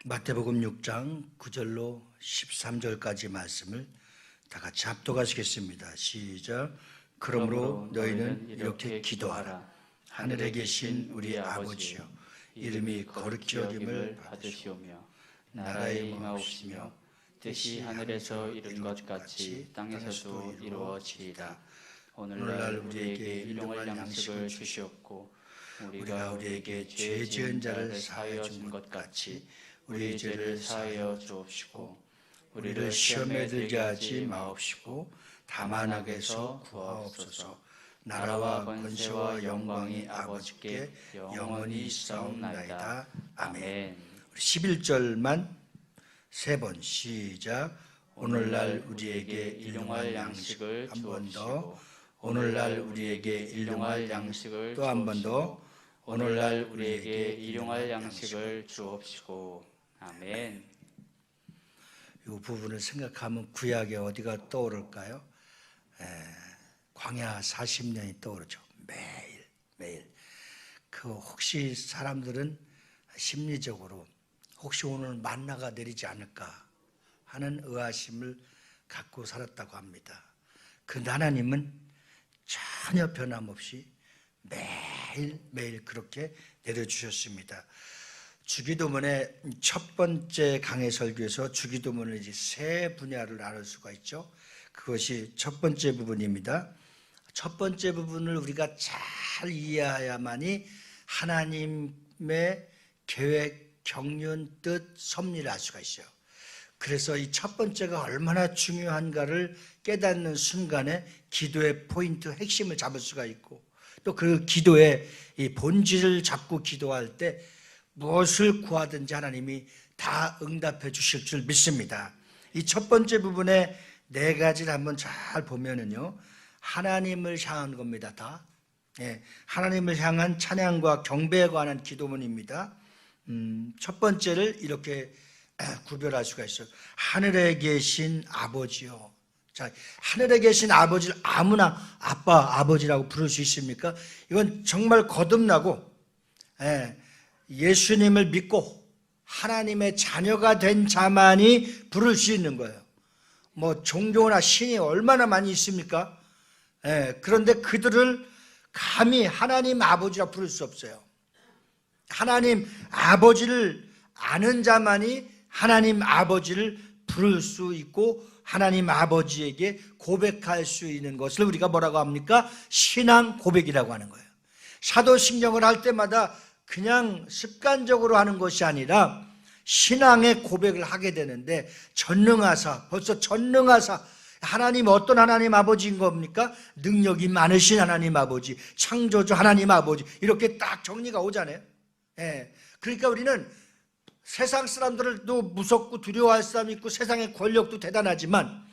마태복음 6장 9절로 13절까지 말씀을 다 같이 합독하시겠습니다. 시작. 그러므로 너희는 이렇게 기도하라. 하늘에 계신 우리 아버지여, 이름이 거룩히 여김을 받으시오며 나라의 임하옵시며 뜻이 하늘에서 이룬 것 같이 땅에서도 이루어지이다. 오늘날 우리에게 일용할 양식을 주시옵고 우리가 우리에게 죄 지은 자를 사하여 준 것 같이 우리 죄를 사하여 주옵시고 우리를 시험에 들게 하지 마옵시고 다만 악에서 구하옵소서. 나라와 권세와 영광이 아버지께 영원히 있사옵나이다. 아멘. 11절만 세 번 시작. 오늘날 우리에게 일용할 양식을 한 번 더. 주옵시고 오늘날 우리에게 일용할 양식을 또 한 번 더. 오늘날 우리에게 일용할 양식을 주옵시고 아멘. 이 부분을 생각하면 구약에 어디가 떠오를까요? 광야 40년이 떠오르죠. 매일. 혹시 사람들은 심리적으로 혹시 오늘 만나가 내리지 않을까 하는 의아심을 갖고 살았다고 합니다. 그런데 하나님은 전혀 변함없이 매일 그렇게 내려주셨습니다. 주기도문의 첫 번째 강해 설교에서 주기도문을 이제 세 분야를 나눌 수가 있죠. 그것이 첫 번째 부분입니다. 첫 번째 부분을 우리가 잘 이해해야만이 하나님의 계획, 경륜, 뜻, 섭리를 알 수가 있어요. 그래서 이 첫 번째가 얼마나 중요한가를 깨닫는 순간에 기도의 포인트, 핵심을 잡을 수가 있고 또 그 기도의 이 본질을 잡고 기도할 때 무엇을 구하든지 하나님이 다 응답해 주실 줄 믿습니다. 이 첫 번째 부분에 네 가지를 한번 잘 보면은요, 하나님을 향한 겁니다. 다. 하나님을 향한 찬양과 경배에 관한 기도문입니다. 첫 번째를 이렇게 구별할 수가 있어요. 하늘에 계신 아버지요. 자, 하늘에 계신 아버지를 아무나 아빠, 아버지라고 부를 수 있습니까? 이건 정말 거듭나고 예수님을 믿고 하나님의 자녀가 된 자만이 부를 수 있는 거예요. 뭐 종교나 신이 얼마나 많이 있습니까? 그런데 그들을 감히 하나님 아버지라 부를 수 없어요. 하나님 아버지를 아는 자만이 하나님 아버지를 부를 수 있고 하나님 아버지에게 고백할 수 있는 것을 우리가 뭐라고 합니까? 신앙 고백이라고 하는 거예요. 사도신경을 할 때마다 그냥 습관적으로 하는 것이 아니라 신앙의 고백을 하게 되는데 벌써 전능하사 하나님 어떤 하나님 아버지인 겁니까? 능력이 많으신 하나님 아버지, 창조주 하나님 아버지 이렇게 딱 정리가 오잖아요. 그러니까 우리는 세상 사람들도 무섭고 두려워할 사람이 있고 세상의 권력도 대단하지만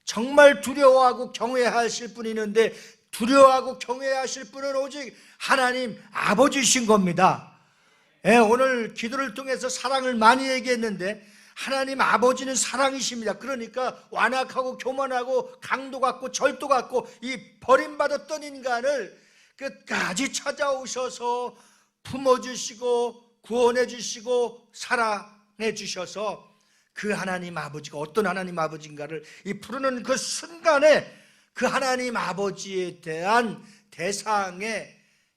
정말 두려워하고 경외하실 분이 있는데 두려워하고 경외하실 분은 오직 하나님 아버지이신 겁니다. 오늘 기도를 통해서 사랑을 많이 얘기했는데 하나님 아버지는 사랑이십니다. 그러니까 완악하고 교만하고 강도 같고 절도 같고 이 버림받았던 인간을 끝까지 찾아오셔서 품어주시고 구원해 주시고 사랑해 주셔서 그 하나님 아버지가 어떤 하나님 아버지인가를 이 부르는 그 순간에 그 하나님 아버지에 대한 대상에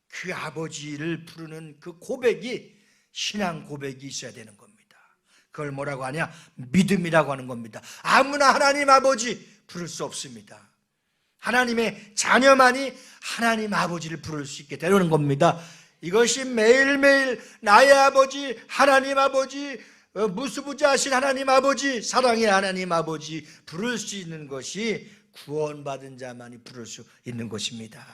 그 아버지를 부르는 그 고백이 신앙 고백이 있어야 되는 겁니다. 그걸 뭐라고 하냐? 믿음이라고 하는 겁니다. 아무나 하나님 아버지 부를 수 없습니다. 하나님의 자녀만이 하나님 아버지를 부를 수 있게 되는 겁니다. 이것이 매일매일 나의 아버지, 하나님 아버지, 무수부자하신 하나님 아버지, 사랑의 하나님 아버지 부를 수 있는 것이 구원받은 자만이 부를 수 있는 것입니다.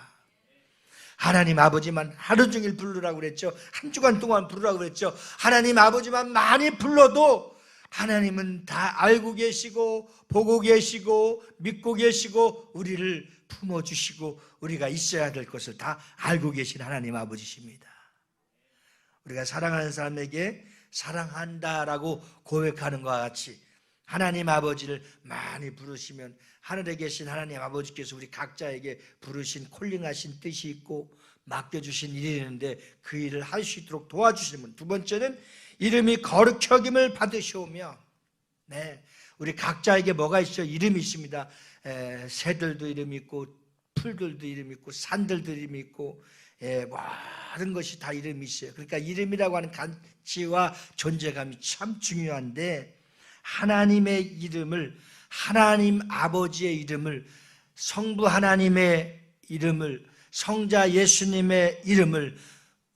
하나님 아버지만 하루 종일 부르라고 그랬죠. 한 주간 동안 부르라고 그랬죠. 하나님 아버지만 많이 불러도 하나님은 다 알고 계시고 보고 계시고 믿고 계시고 우리를 품어주시고 우리가 있어야 될 것을 다 알고 계신 하나님 아버지십니다. 우리가 사랑하는 사람에게 사랑한다라고 고백하는 것과 같이 하나님 아버지를 많이 부르시면 하늘에 계신 하나님 아버지께서 우리 각자에게 부르신 콜링하신 뜻이 있고 맡겨주신 일이 있는데 그 일을 할 수 있도록 도와주시는 분. 두 번째는 이름이 거룩히 여김을 받으시오며, 네, 우리 각자에게 뭐가 있어요? 이름이 있습니다. 새들도 이름이 있고 풀들도 이름이 있고 산들도 이름이 있고 모든 것이 다 이름이 있어요. 그러니까 이름이라고 하는 가치와 존재감이 참 중요한데, 하나님의 이름을, 하나님 아버지의 이름을, 성부 하나님의 이름을, 성자 예수님의 이름을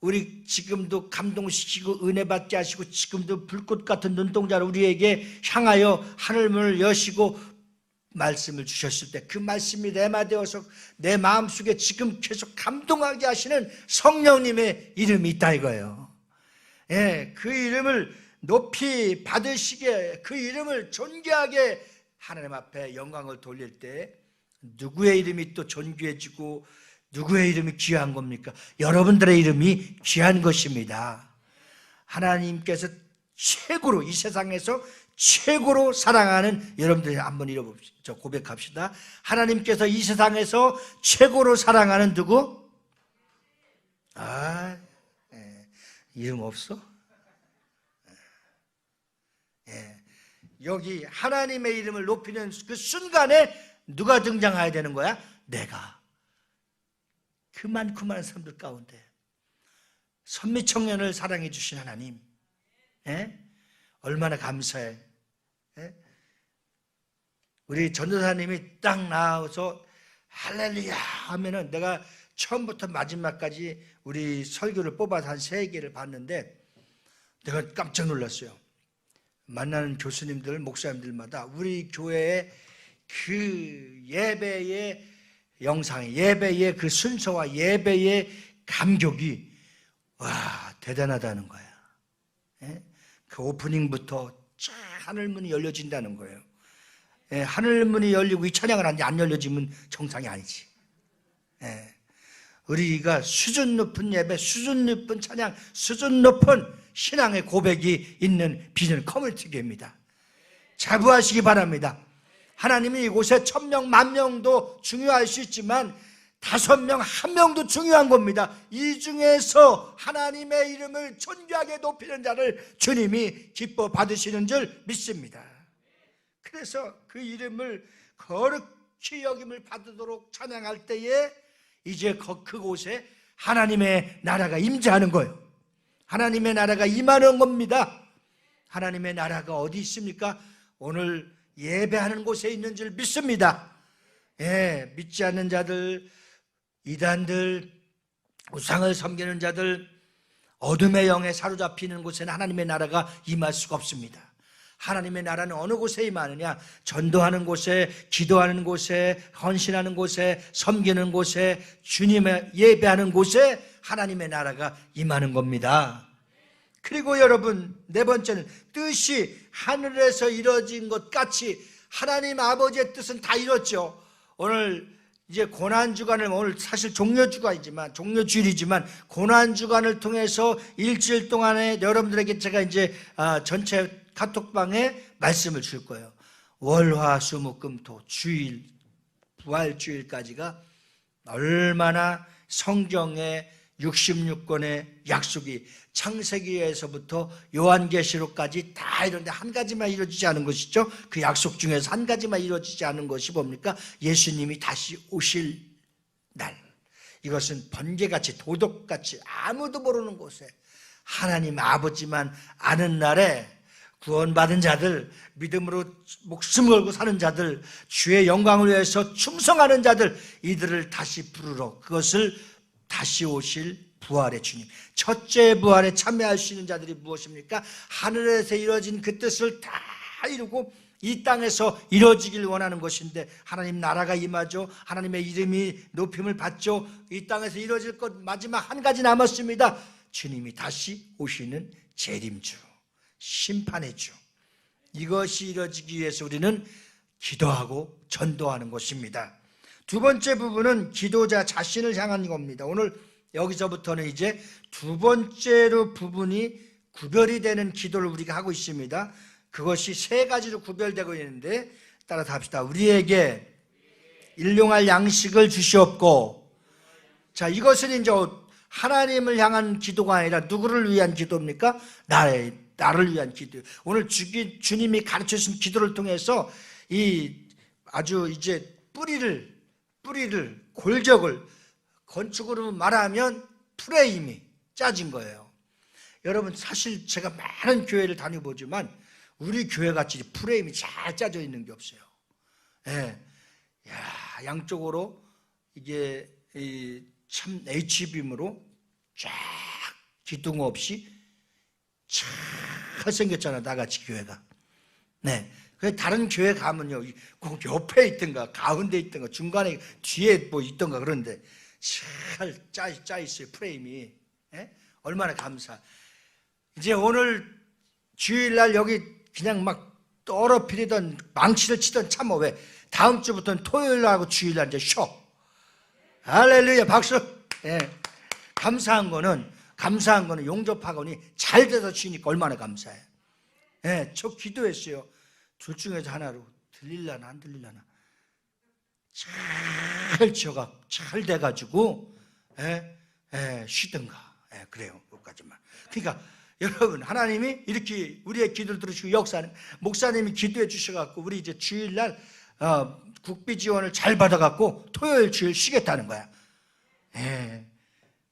우리 지금도 감동시키고 은혜 받게 하시고 지금도 불꽃 같은 눈동자로 우리에게 향하여 하늘문을 여시고 말씀을 주셨을 때 그 말씀이 내마되어서 내 마음속에 지금 계속 감동하게 하시는 성령님의 이름이 있다 이거예요. 그 이름을 높이 받으시게, 그 이름을 존귀하게 하나님 앞에 영광을 돌릴 때 누구의 이름이 또 존귀해지고 누구의 이름이 귀한 겁니까? 여러분들의 이름이 귀한 것입니다. 하나님께서 최고로, 이 세상에서 최고로 사랑하는, 여러분들이 한번 읽어봅시다. 고백합시다. 하나님께서 이 세상에서 최고로 사랑하는 누구? 이름 없어? 여기 하나님의 이름을 높이는 그 순간에 누가 등장해야 되는 거야? 내가. 그 많고 많은 사람들 가운데 선미청년을 사랑해 주신 하나님, 얼마나 감사해. 우리 전도사님이 딱 나와서 할렐루야 하면은 내가 처음부터 마지막까지 우리 설교를 뽑아서 한 3개를 봤는데 내가 깜짝 놀랐어요. 만나는 교수님들, 목사님들마다 우리 교회의 그 예배의 영상이, 예배의 그 순서와 예배의 감격이 대단하다는 거야. 그 오프닝부터 쫙 하늘문이 열려진다는 거예요. 하늘문이 열리고 이 찬양을 하는데 안 열려지면 정상이 아니지. 우리가 수준 높은 예배, 수준 높은 찬양, 수준 높은 신앙의 고백이 있는 비전 커뮤니티 교회입니다. 자부하시기 바랍니다. 하나님이 이곳에 1000명, 10,000명도 중요할 수 있지만 5명, 1명도 중요한 겁니다. 이 중에서 하나님의 이름을 존귀하게 높이는 자를 주님이 기뻐 받으시는 줄 믿습니다. 그래서 그 이름을 거룩히 여김을 받도록 찬양할 때에 이제 그곳에 하나님의 나라가 임재하는 거예요. 하나님의 나라가 임하는 겁니다. 하나님의 나라가 어디 있습니까? 오늘 예배하는 곳에 있는 줄 믿습니다. 믿지 않는 자들, 이단들, 우상을 섬기는 자들, 어둠의 영에 사로잡히는 곳에는 하나님의 나라가 임할 수가 없습니다. 하나님의 나라는 어느 곳에 임하느냐? 전도하는 곳에, 기도하는 곳에, 헌신하는 곳에, 섬기는 곳에, 주님의 예배하는 곳에 하나님의 나라가 임하는 겁니다. 그리고 여러분, 4번째는 뜻이 하늘에서 이루어진 것 같이 하나님 아버지의 뜻은 다 이뤘죠. 오늘 이제 고난주간을, 오늘 사실 종료주일이지만 고난주간을 통해서 일주일 동안에 여러분들에게 제가 이제 전체 카톡방에 말씀을 줄 거예요. 월화수목금토 주일, 부활주일까지가 얼마나 성경의 66권의 약속이 창세기에서부터 요한계시록까지 다 이런데 한 가지만 이루어지지 않은 것이죠. 그 약속 중에서 한 가지만 이루어지지 않은 것이 뭡니까? 예수님이 다시 오실 날. 이것은 번개같이, 도덕같이 아무도 모르는 곳에 하나님 아버지만 아는 날에 구원받은 자들, 믿음으로 목숨 걸고 사는 자들, 주의 영광을 위해서 충성하는 자들, 이들을 다시 부르러, 그것을 다시 오실 부활의 주님, 첫째 부활에 참여할 수 있는 자들이 무엇입니까? 하늘에서 이루어진 그 뜻을 다 이루고 이 땅에서 이루어지길 원하는 것인데, 하나님 나라가 임하죠. 하나님의 이름이 높임을 받죠. 이 땅에서 이루어질 것 마지막 한 가지 남았습니다. 주님이 다시 오시는 재림주, 심판의 주. 이것이 이루어지기 위해서 우리는 기도하고 전도하는 것입니다. 두 번째 부분은 기도자 자신을 향한 겁니다. 오늘 여기서부터는 이제 두 번째로 부분이 구별이 되는 기도를 우리가 하고 있습니다. 그것이 3가지로 구별되고 있는데 따라서 합시다. 우리에게 일용할 양식을 주시옵고. 자, 이것은 이제 하나님을 향한 기도가 아니라 누구를 위한 기도입니까? 나를 위한 기도. 오늘 주님이 가르쳐 주신 기도를 통해서 아주 이제 뿌리를 골격을 건축으로 말하면 프레임이 짜진 거예요. 여러분, 사실 제가 많은 교회를 다녀보지만 우리 교회같이 프레임이 잘 짜져 있는 게 없어요. 예. 야, 양쪽으로 이게 참 H빔으로 쫙 기둥 없이 잘 생겼잖아, 나같이 교회가. 네. 다른 교회 가면요, 꼭 옆에 있든가 가운데 있든가 중간에 뒤에 뭐 있든가 그런데 잘 짜 있어요, 프레임이. 예? 얼마나 감사. 이제 오늘 주일날 여기 그냥 막 떨어뜨리던 망치를 치던 참어. 왜? 다음 주부터는 토요일하고 주일날 이제 쉬어. 할렐루야, 박수. 예. 감사한 거는 용접학원이 잘 돼서 쉬니까 얼마나 감사해. 예, 저 기도했어요. 둘 중에서 하나로 들릴라나 안 들릴라나 잘 지어가 잘 돼가지고 쉬든가. 그래요, 그것까지만. 그러니까 여러분, 하나님이 이렇게 우리의 기도를 들으시고 역사는 목사님이 기도해 주셔갖고 우리 이제 주일날 국비 지원을 잘 받아갖고 토요일 주일 쉬겠다는 거야.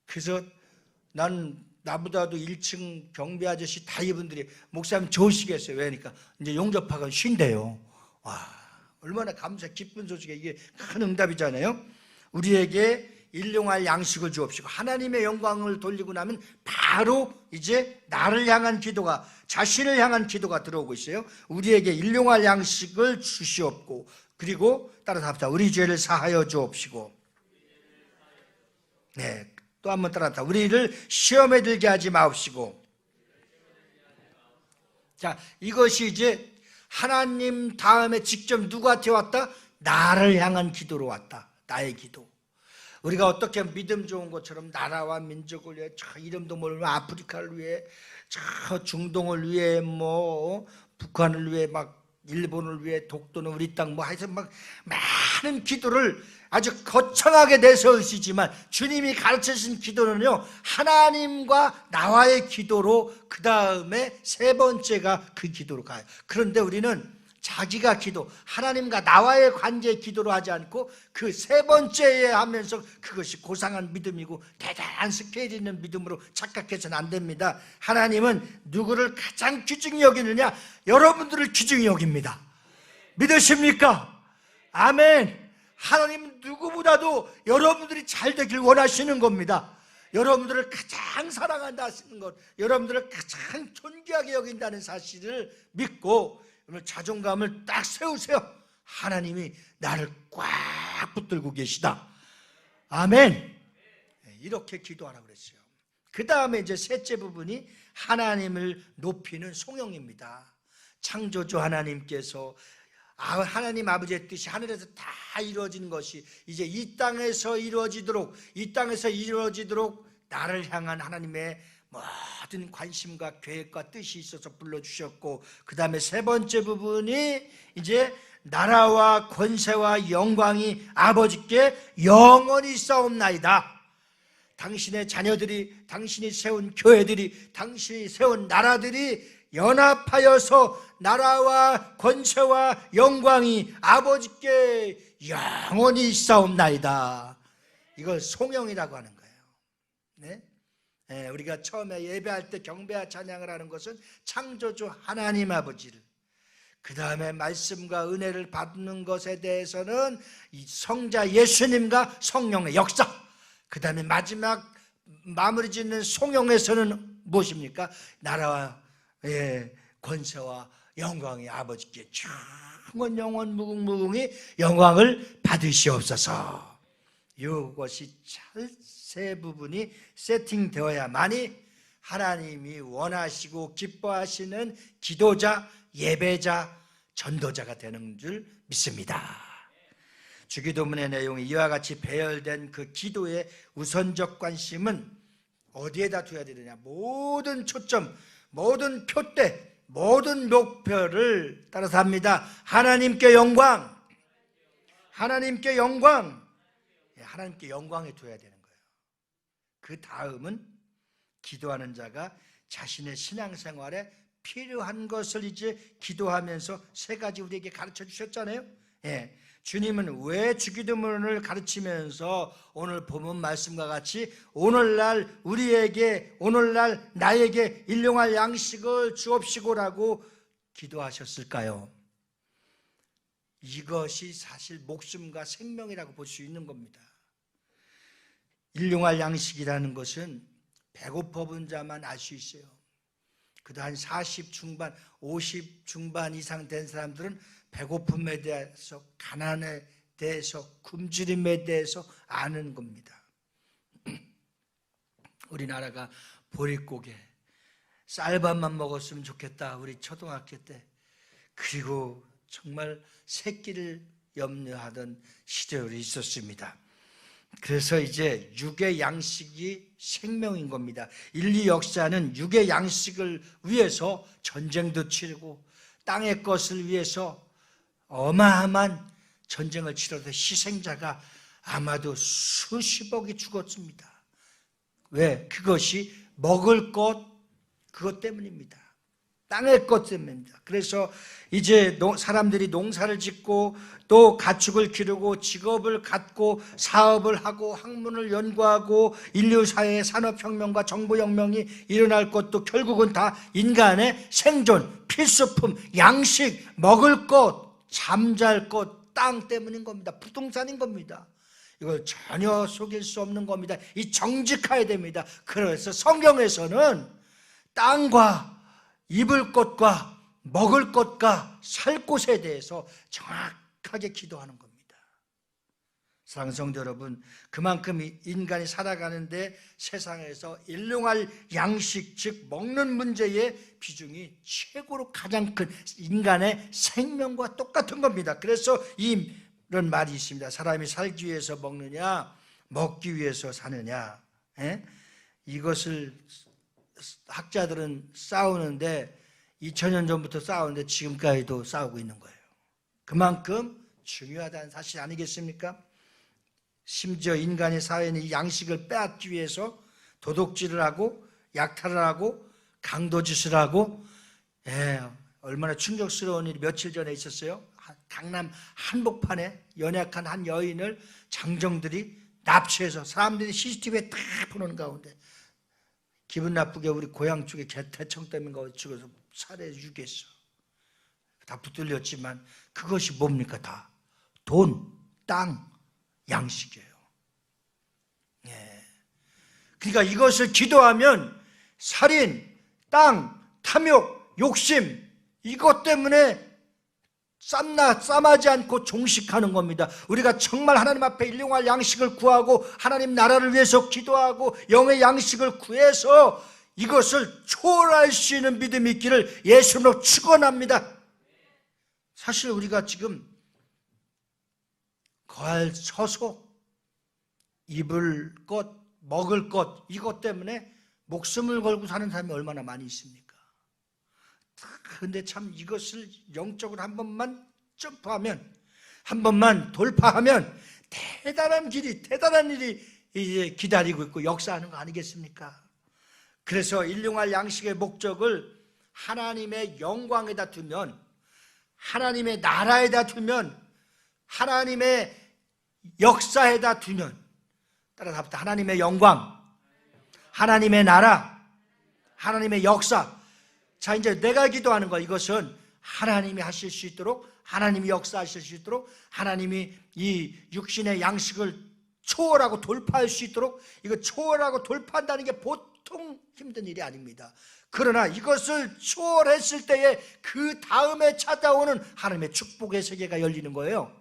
그래서 나보다도 1층 경비 아저씨 다 이분들이 목사님 좋으시겠어요. 왜니까 이제 용접학원 쉰대요. 와, 얼마나 기쁜 소식에 이게 큰 응답이잖아요. 우리에게 일용할 양식을 주옵시고 하나님의 영광을 돌리고 나면 바로 이제 나를 향한 기도가, 자신을 향한 기도가 들어오고 있어요. 우리에게 일용할 양식을 주시옵고, 그리고 따라서 합시다. 우리 죄를 사하여 주옵시고. 네, 또 한 번 따라합시다. 우리를 시험에 들게 하지 마옵시고. 자, 이것이 이제 하나님 다음에 직접 누구한테 왔다? 나를 향한 기도로 왔다. 나의 기도. 우리가 어떻게 믿음 좋은 것처럼 나라와 민족을 위해, 저 이름도 모르는 아프리카를 위해, 저 중동을 위해, 뭐 북한을 위해, 막 일본을 위해, 독도는 우리 땅, 뭐 하여튼 막 많은 기도를 아주 거창하게 내세우시지만 주님이 가르쳐주신 기도는요, 하나님과 나와의 기도로 그 다음에 세 번째가 그 기도로 가요. 그런데 우리는 자기가 기도, 하나님과 나와의 관계의 기도로 하지 않고 그 세 번째에 하면서 그것이 고상한 믿음이고 대단한 스케일 있는 믿음으로 착각해서는 안 됩니다. 하나님은 누구를 가장 귀중히 여기느냐? 여러분들을 귀중히 여깁니다. 믿으십니까? 아멘. 하나님은 누구보다도 여러분들이 잘 되길 원하시는 겁니다. 여러분들을 가장 사랑한다 하시는 것, 여러분들을 가장 존귀하게 여긴다는 사실을 믿고 자존감을 딱 세우세요. 하나님이 나를 꽉 붙들고 계시다. 아멘. 이렇게 기도하라고 그랬어요. 그 다음에 이제 셋째 부분이 하나님을 높이는 송영입니다. 창조주 하나님께서 하나님 아버지의 뜻이 하늘에서 다 이루어진 것이 이제 이 땅에서 이루어지도록 나를 향한 하나님의 모든 관심과 계획과 뜻이 있어서 불러주셨고, 그 다음에 세 번째 부분이 이제 나라와 권세와 영광이 아버지께 영원히 있사옵나이다. 당신의 자녀들이, 당신이 세운 교회들이, 당신이 세운 나라들이 연합하여서 나라와 권세와 영광이 아버지께 영원히 있사옵나이다. 이걸 송영이라고 하는 거예요. 네? 우리가 처음에 예배할 때 경배와 찬양을 하는 것은 창조주 하나님 아버지를, 그 다음에 말씀과 은혜를 받는 것에 대해서는 이 성자 예수님과 성령의 역사, 그 다음에 마지막 마무리 짓는 송영에서는 무엇입니까? 나라와 권세와 영광이 아버지께 영원 무궁무궁히 영광을 받으시옵소서. 이것이 세 부분이 세팅되어야만이 하나님이 원하시고 기뻐하시는 기도자, 예배자, 전도자가 되는 줄 믿습니다. 주기도문의 내용이 이와 같이 배열된 그 기도의 우선적 관심은 어디에다 둬야 되느냐? 모든 초점, 모든 표대, 모든 목표를 따라서 합니다. 하나님께 영광, 하나님께 영광, 하나님께 영광에 둬야 되는 거예요. 그 다음은 기도하는 자가 자신의 신앙생활에 필요한 것을 이제 기도하면서 세 가지 우리에게 가르쳐 주셨잖아요. 예. 주님은 왜 주기도문을 가르치면서 오늘 본문 말씀과 같이 오늘날 나에게 일용할 양식을 주옵시고라고 기도하셨을까요? 이것이 사실 목숨과 생명이라고 볼 수 있는 겁니다. 일용할 양식이라는 것은 배고파 본 자만 알 수 있어요. 그도 한 40 중반, 50 중반 이상 된 사람들은 배고픔에 대해서, 가난에 대해서, 굶주림에 대해서 아는 겁니다. 우리나라가 보릿고개, 쌀밥만 먹었으면 좋겠다, 우리 초등학교 때. 그리고 정말 새끼를 염려하던 시절이 있었습니다. 그래서 이제 육의 양식이 생명인 겁니다. 인류 역사는 육의 양식을 위해서 전쟁도 치르고 땅의 것을 위해서 어마어마한 전쟁을 치러서 희생자가 아마도 수십억이 죽었습니다. 왜? 그것이 먹을 것, 그것 때문입니다. 땅의 것 때문입니다. 그래서 이제 사람들이 농사를 짓고 또 가축을 기르고 직업을 갖고 사업을 하고 학문을 연구하고 인류사회의 산업혁명과 정보혁명이 일어날 것도 결국은 다 인간의 생존, 필수품, 양식, 먹을 것, 잠잘 것, 땅 때문인 겁니다. 부동산인 겁니다. 이걸 전혀 속일 수 없는 겁니다. 이 정직해야 됩니다. 그래서 성경에서는 땅과 입을 것과 먹을 것과 살 곳에 대해서 정확하게 기도하는 겁니다. 사랑하는 성도 여러분, 그만큼 인간이 살아가는데 세상에서 일용할 양식, 즉 먹는 문제의 비중이 최고로 가장 큰 인간의 생명과 똑같은 겁니다. 그래서 이런 말이 있습니다. 사람이 살기 위해서 먹느냐, 먹기 위해서 사느냐. 이것을 학자들은 싸우는데 2000년 전부터 싸우는데 지금까지도 싸우고 있는 거예요. 그만큼 중요하다는 사실 아니겠습니까? 심지어 인간의 사회는 이 양식을 빼앗기 위해서 도둑질을 하고 약탈을 하고 강도짓을 하고, 얼마나 충격스러운 일이 며칠 전에 있었어요. 강남 한복판에 연약한 한 여인을 장정들이 납치해서 사람들이 CCTV에 다 보는 가운데 기분 나쁘게 우리 고향 쪽에 대청 때문인가 어쩌고서 살해 유기했어. 다 붙들렸지만 그것이 뭡니까? 다 돈, 땅, 양식이에요. 그러니까 이것을 기도하면 살인, 땅, 탐욕, 욕심, 이것 때문에 쌈하지 않고 종식하는 겁니다. 우리가 정말 하나님 앞에 일용할 양식을 구하고 하나님 나라를 위해서 기도하고 영의 양식을 구해서 이것을 초월할 수 있는 믿음이 있기를 예수님으로 축원합니다. 사실 우리가 지금 거할 처소, 입을 것, 먹을 것, 이것 때문에 목숨을 걸고 사는 사람이 얼마나 많이 있습니까? 그런데 참 이것을 영적으로 한 번만 점프하면, 한 번만 돌파하면 대단한 일이 이제 기다리고 있고 역사하는 거 아니겠습니까? 그래서 일용할 양식의 목적을 하나님의 영광에다 두면, 하나님의 나라에다 두면, 하나님의 역사에다 두면, 따라서 합시다. 하나님의 영광, 하나님의 나라, 하나님의 역사. 자, 이제 내가 기도하는 거, 이것은 하나님이 하실 수 있도록, 하나님이 역사하실 수 있도록, 하나님이 이 육신의 양식을 초월하고 돌파할 수 있도록, 이거 초월하고 돌파한다는 게 보통 힘든 일이 아닙니다. 그러나 이것을 초월했을 때에 그 다음에 찾아오는 하나님의 축복의 세계가 열리는 거예요.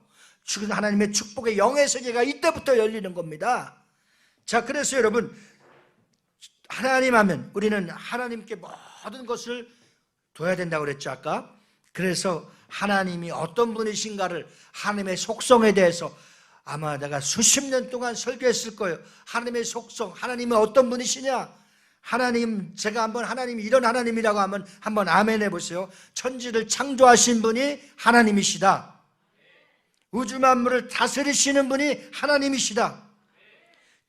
하나님의 축복의 영의 세계가 이때부터 열리는 겁니다. 자, 그래서 여러분, 하나님 하면 우리는 하나님께 모든 것을 둬야 된다고 그랬죠, 아까. 그래서 하나님이 어떤 분이신가를, 하나님의 속성에 대해서 아마 내가 수십 년 동안 설교했을 거예요. 하나님의 속성, 하나님은 어떤 분이시냐? 하나님, 제가 한번 하나님이 이런 하나님이라고 하면 한번 아멘 해보세요. 천지를 창조하신 분이 하나님이시다. 우주 만물을 다스리시는 분이 하나님이시다.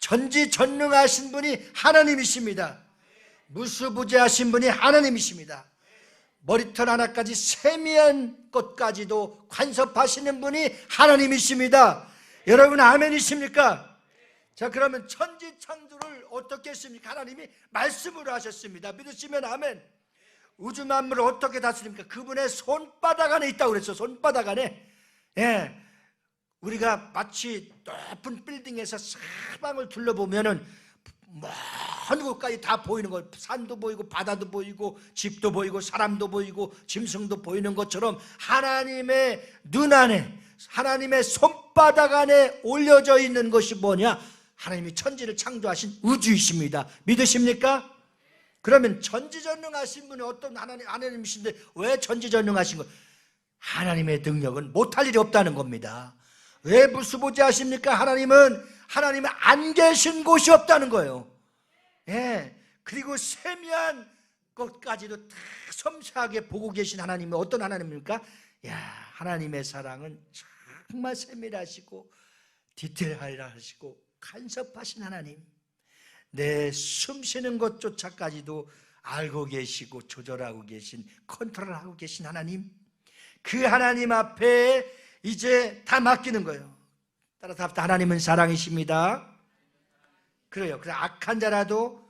전지전능하신 분이 하나님이십니다. 무수부재하신 분이 하나님이십니다. 머리털 하나까지 세미한 것까지도 간섭하시는 분이 하나님이십니다. 여러분 아멘이십니까? 자, 그러면 천지창조를 어떻게 했습니까? 하나님이 말씀으로 하셨습니다. 믿으시면 아멘. 우주 만물을 어떻게 다스립니까? 그분의 손바닥 안에 있다고 그랬죠. 손바닥 안에. 예, 우리가 마치 높은 빌딩에서 사방을 둘러보면은 먼 곳까지 다 보이는 거, 산도 보이고 바다도 보이고 집도 보이고 사람도 보이고 짐승도 보이는 것처럼 하나님의 눈 안에, 하나님의 손바닥 안에 올려져 있는 것이 뭐냐? 하나님이 천지를 창조하신 우주이십니다. 믿으십니까? 그러면 전지전능하신 분이 어떤 하나님이신데 왜 전지전능하신 거? 하나님의 능력은 못할 일이 없다는 겁니다. 왜 무수부재하십니까? 하나님은 안 계신 곳이 없다는 거예요. 예. 그리고 세미한 것까지도 다 섬세하게 보고 계신 하나님은 어떤 하나님입니까? 야, 하나님의 사랑은 정말 세밀하시고 디테일하시고 간섭하신 하나님. 내 숨 쉬는 것조차까지도 알고 계시고 조절하고 계신, 컨트롤하고 계신 하나님. 그 하나님 앞에 이제 다 맡기는 거예요. 따라서 하나님은 사랑이십니다. 그래요. 그래서 악한 자라도,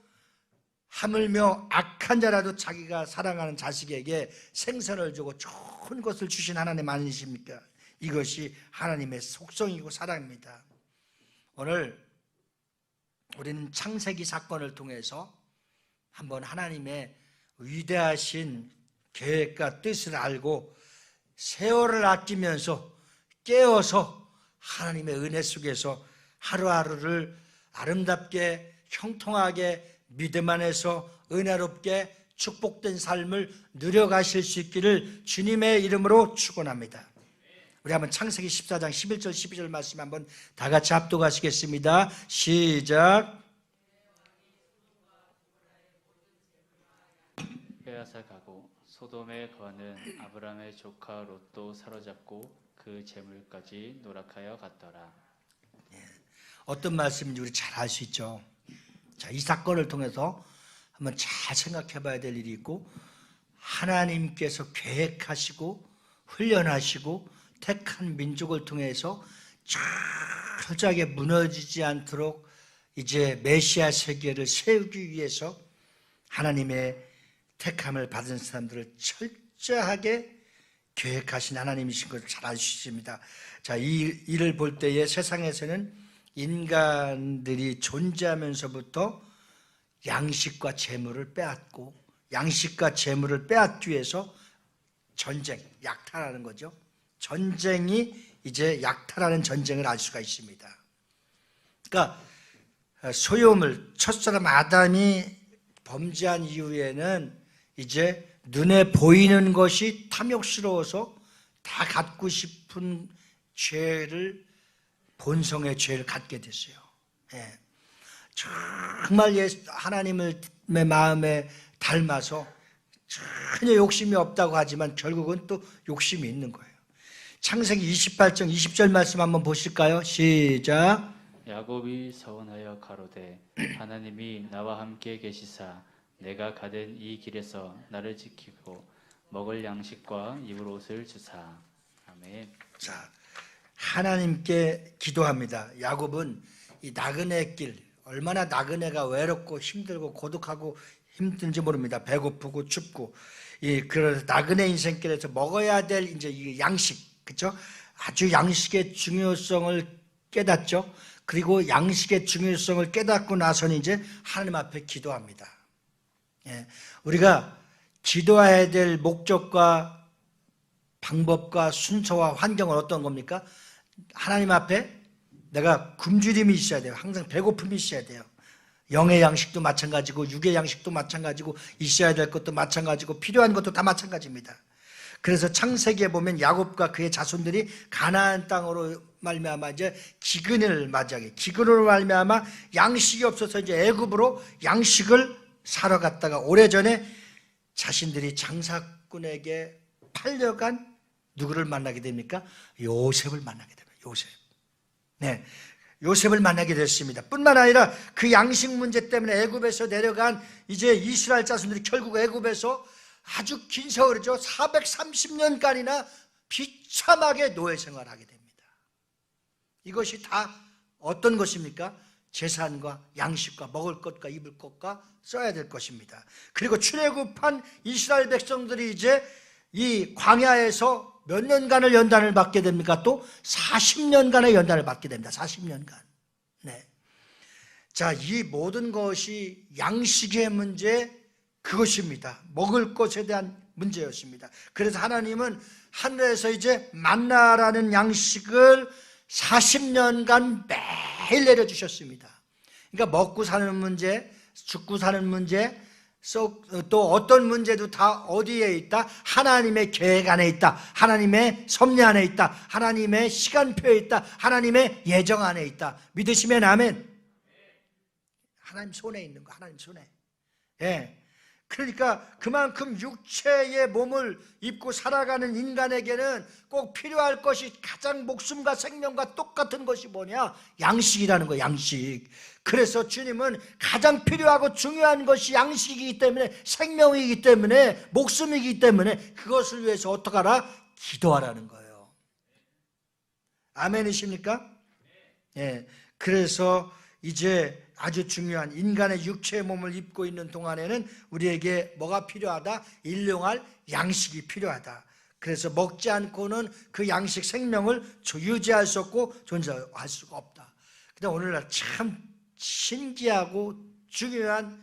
하물며 악한 자라도 자기가 사랑하는 자식에게 생선을 주고 좋은 것을 주신 하나님 아니십니까? 이것이 하나님의 속성이고 사랑입니다. 오늘 우리는 창세기 사건을 통해서 한번 하나님의 위대하신 계획과 뜻을 알고 세월을 아끼면서 깨어서 하나님의 은혜 속에서 하루하루를 아름답게 형통하게 믿음 안에서 은혜롭게 축복된 삶을 누려가실 수 있기를 주님의 이름으로 축원합니다. 우리 한번 창세기 14장 11절 12절 말씀 한번 다 같이 합독하시겠습니다. 시작. 빼앗아 가고 소돔에 거하는 아브라함의 조카 롯도 사로잡고 그 재물까지 노력하여 갔더라. 어떤 말씀인지 우리 잘 알 수 있죠. 자, 이 사건을 통해서 한번 잘 생각해 봐야 될 일이 있고, 하나님께서 계획하시고 훈련하시고 택한 민족을 통해서 철저하게 무너지지 않도록 이제 메시아 세계를 세우기 위해서 하나님의 택함을 받은 사람들을 철저하게 계획하신 하나님이신 것을 잘 알 수 있습니다. 자, 이 일을 볼 때에 세상에서는 인간들이 존재하면서부터 양식과 재물을 빼앗고, 양식과 재물을 빼앗기 위해서 전쟁, 약탈하는 거죠. 전쟁이 이제 약탈하는 전쟁을 알 수가 있습니다. 그러니까 소유물, 첫사람 아담이 범죄한 이후에는 이제 눈에 보이는 것이 탐욕스러워서 다 갖고 싶은 죄를, 본성의 죄를 갖게 됐어요. 예. 정말 하나님의 마음에 닮아서 전혀 욕심이 없다고 하지만 결국은 또 욕심이 있는 거예요. 창세기 28장 20절 말씀 한번 보실까요? 시작. 야곱이 서원하여 가로되 하나님이 나와 함께 계시사 내가 가던 이 길에서 나를 지키고 먹을 양식과 입을 옷을 주사. 아멘. 자, 하나님께 기도합니다. 야곱은 이 나그네 길, 얼마나 나그네가 외롭고 힘들고 고독하고 힘든지 모릅니다. 배고프고 춥고, 그래서 나그네 인생길에서 먹어야 될 이제 이 양식, 그렇죠? 아주 양식의 중요성을 깨닫죠. 그리고 양식의 중요성을 깨닫고 나서는 이제 하나님 앞에 기도합니다. 예, 우리가 기도해야 될 목적과 방법과 순서와 환경은 어떤 겁니까? 하나님 앞에 내가 굶주림이 있어야 돼요. 항상 배고픔이 있어야 돼요. 영의 양식도 마찬가지고 육의 양식도 마찬가지고 있어야 될 것도 마찬가지고 필요한 것도 다 마찬가지입니다. 그래서 창세기에 보면 야곱과 그의 자손들이 가나안 땅으로 말미암아 이제 기근을 맞이하게, 기근으로 말미암아 양식이 없어서 이제 애굽으로 양식을 사러 갔다가 오래전에 자신들이 장사꾼에게 팔려간 누구를 만나게 됩니까? 요셉을 만나게 됩니다. 요셉. 네, 요셉을 만나게 됐습니다. 뿐만 아니라 그 양식 문제 때문에 애굽에서 내려간 이제 이스라엘 자손들이 결국 애굽에서 아주 긴 세월이죠. 430년간이나 비참하게 노예 생활하게 됩니다. 이것이 다 어떤 것입니까? 재산과 양식과 먹을 것과 입을 것과 써야 될 것입니다. 그리고 출애굽한 이스라엘 백성들이 이제 이 광야에서 몇 년간을 연단을 받게 됩니까? 또 40년간의 연단을 받게 됩니다. 40년간. 네. 자, 이 모든 것이 양식의 문제, 그것입니다. 먹을 것에 대한 문제였습니다. 그래서 하나님은 하늘에서 이제 만나라는 양식을 40년간 매일 내려주셨습니다. 그러니까 먹고 사는 문제, 죽고 사는 문제, 또 어떤 문제도 다 어디에 있다? 하나님의 계획 안에 있다. 하나님의 섭리 안에 있다. 하나님의 시간표에 있다. 하나님의 예정 안에 있다. 믿으시면 아멘. 하나님 손에 있는 거, 하나님 손에. 예. 그러니까 그만큼 육체의 몸을 입고 살아가는 인간에게는 꼭 필요할 것이 가장 목숨과 생명과 똑같은 것이 뭐냐? 양식이라는 거예요. 양식. 그래서 주님은 가장 필요하고 중요한 것이 양식이기 때문에, 생명이기 때문에, 목숨이기 때문에 그것을 위해서 어떻게 하라? 기도하라는 거예요. 아멘이십니까? 예. 그래서 이제 아주 중요한 인간의 육체의 몸을 입고 있는 동안에는 우리에게 뭐가 필요하다? 일용할 양식이 필요하다. 그래서 먹지 않고는 그 양식 생명을 유지할 수 없고 존재할 수가 없다. 근데 오늘날 참 신기하고 중요한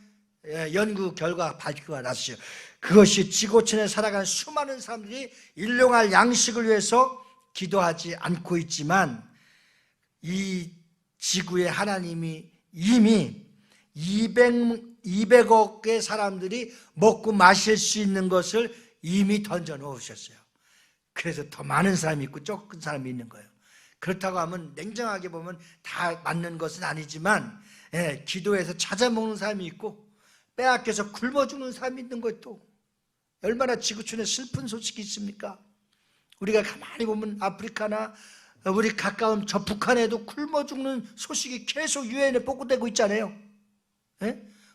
연구 결과 발표가 났어요. 그것이 지구촌에 살아가는 수많은 사람들이 일용할 양식을 위해서 기도하지 않고 있지만 이 지구에 하나님이 이미 200억의 사람들이 먹고 마실 수 있는 것을 이미 던져 놓으셨어요. 그래서 더 많은 사람이 있고 적은 사람이 있는 거예요. 그렇다고 하면 냉정하게 보면 다 맞는 것은 아니지만, 기도해서 찾아 먹는 사람이 있고 빼앗겨서 굶어 죽는 사람이 있는 것도 얼마나 지구촌에 슬픈 소식이 있습니까? 우리가 가만히 보면 아프리카나 우리 가까운 저 북한에도 굶어 죽는 소식이 계속 유엔에 보고되고 있잖아요.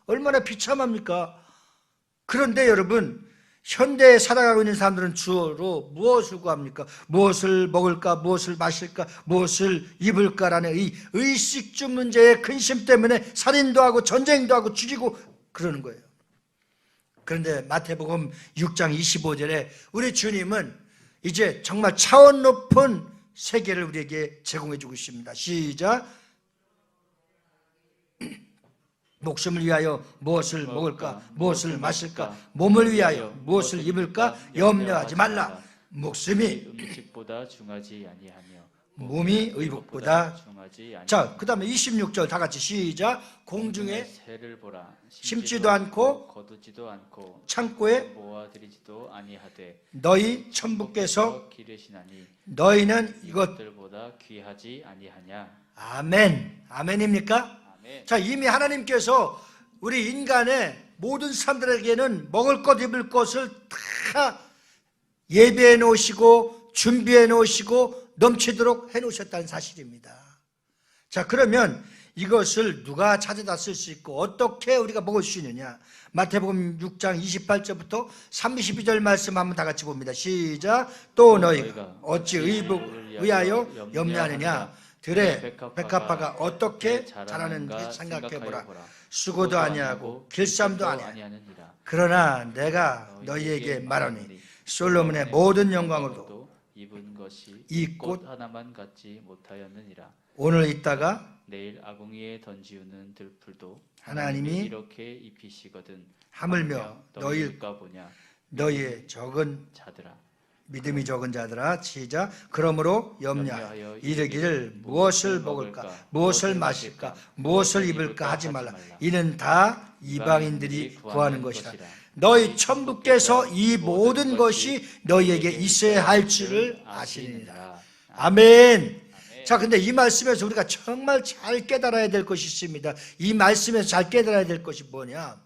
얼마나 비참합니까? 그런데 여러분, 현대에 살아가고 있는 사람들은 주로 무엇을 구합니까? 무엇을 먹을까? 무엇을 마실까? 무엇을 입을까라는 이 의식주 문제의 근심 때문에 살인도 하고 전쟁도 하고 죽이고 그러는 거예요. 그런데 마태복음 6장 25절에 우리 주님은 이제 정말 차원 높은 세계를 우리에게 제공해 주고 있습니다. 시작. 목숨을 위하여 무엇을 먹을까? 무엇을 마실까? 몸을 위하여 무엇을 입을까? 염려하지 말라. 목숨이 음식보다 중하지 아니하며 몸이 의복보다. 중하지 아니하며. 자, 그 다음에 26절 다 같이 시작. 공중에 새를 보라. 심지도 않고 거두지도 않고 창고에 모아들이지도 아니하되 너희 천부께서 기르시나니 너희는 이것들보다 귀하지 아니하냐. 아멘. 아멘입니까? 아멘. 자, 이미 하나님께서 우리 인간의 모든 사람들에게는 먹을 것 입을 것을 다 예배해 놓으시고 준비해 놓으시고 넘치도록 해 놓으셨다는 사실입니다. 자, 그러면 이것을 누가 찾아다 쓸 수 있고 어떻게 우리가 먹을 수 있느냐? 마태복음 6장 28절부터 32절 말씀 한번 다 같이 봅니다. 시작. 또 너희가 어찌 의복을 위하여 염려하느냐? 들의 백합화가 어떻게 자라는지 생각해보라. 수고도 아니하고 길쌈도 아니하느니라. 그러나 내가 너희에게 말하니 솔로몬의 모든 영광으로도 입은 것이 이 꽃 하나만 갖지 못하였느니라. 오늘 있다가 내일 아궁이에 던지우는 들풀도 하나님이 이렇게 입히시거든. 하물며 너희일까 보냐. 너희의 적은 자들아. 믿음이 적은 자들아. 시작. 그러므로 염려하여 이르기를 무엇을 먹을까? 무엇을 마실까? 무엇을 입을까? 하지 말라. 이는 다 이방인들이 구하는 것이라. 너희 천부께서 이 모든 것이 너희에게 있어야 할 줄을 아시니라. 아멘. 자, 근데 이 말씀에서 우리가 정말 잘 깨달아야 될 것이 있습니다. 이 말씀에서 잘 깨달아야 될 것이 뭐냐?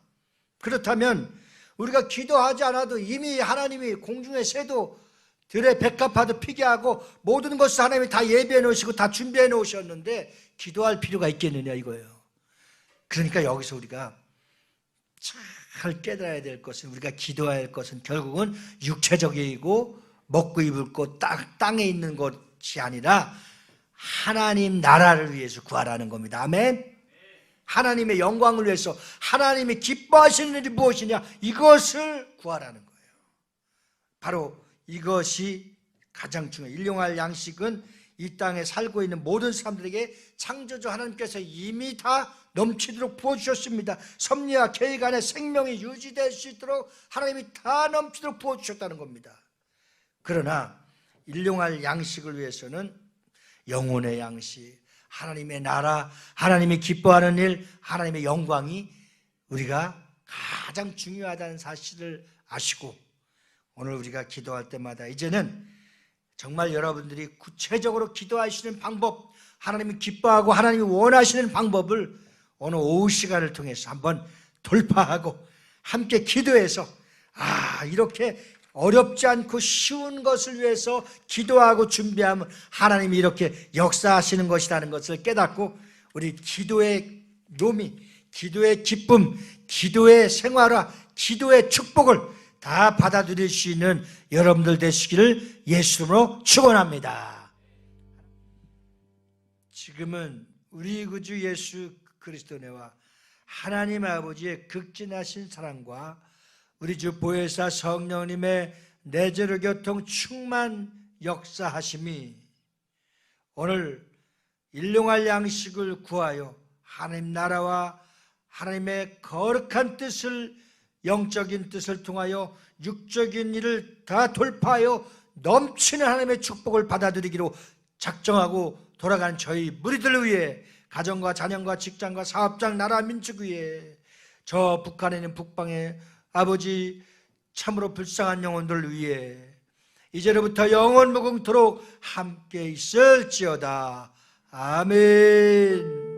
그렇다면 우리가 기도하지 않아도 이미 하나님이 공중의 새도 들의 백합화도 피게 하고 모든 것을 하나님이 다 예비해 놓으시고 다 준비해 놓으셨는데 기도할 필요가 있겠느냐 이거예요. 그러니까 여기서 우리가 잘 깨달아야 될 것은, 우리가 기도해야 할 것은 결국은 육체적이고 먹고 입을 것, 땅에 있는 것이 아니라 하나님 나라를 위해서 구하라는 겁니다. 아멘. 하나님의 영광을 위해서, 하나님이 기뻐하시는 일이 무엇이냐, 이것을 구하라는 거예요. 바로 이것이 가장 중요해요. 일용할 양식은 이 땅에 살고 있는 모든 사람들에게 창조주 하나님께서 이미 다 넘치도록 부어주셨습니다. 섭리와 계획 안에 생명이 유지될 수 있도록 하나님이 다 넘치도록 부어주셨다는 겁니다. 그러나 일용할 양식을 위해서는 영혼의 양식, 하나님의 나라, 하나님이 기뻐하는 일, 하나님의 영광이 우리가 가장 중요하다는 사실을 아시고, 오늘 우리가 기도할 때마다 이제는 정말 여러분들이 구체적으로 기도하시는 방법, 하나님이 기뻐하고 하나님이 원하시는 방법을 오늘 오후 시간을 통해서 한번 돌파하고 함께 기도해서, 이렇게 어렵지 않고 쉬운 것을 위해서 기도하고 준비하면 하나님이 이렇게 역사하시는 것이라는 것을 깨닫고, 우리 기도의 묘미, 기도의 기쁨, 기도의 생활화, 기도의 축복을 다 받아들일 수 있는 여러분들 되시기를 예수 이름으로 축원합니다. 지금은 우리 구주 예수 그리스도 내와 하나님 아버지의 극진하신 사랑과 우리 주 보혜사 성령님의 내재로 교통 충만 역사하심이 오늘 일용할 양식을 구하여 하나님 나라와 하나님의 거룩한 뜻을, 영적인 뜻을 통하여 육적인 일을 다 돌파하여 넘치는 하나님의 축복을 받아들이기로 작정하고 돌아간 저희 무리들을 위해, 가정과 자녀과 직장과 사업장, 나라, 민족 위에, 저 북한에 있는 북방의 아버지 참으로 불쌍한 영혼들 위해 이제로부터 영원 무궁토록 함께 있을지어다. 아멘.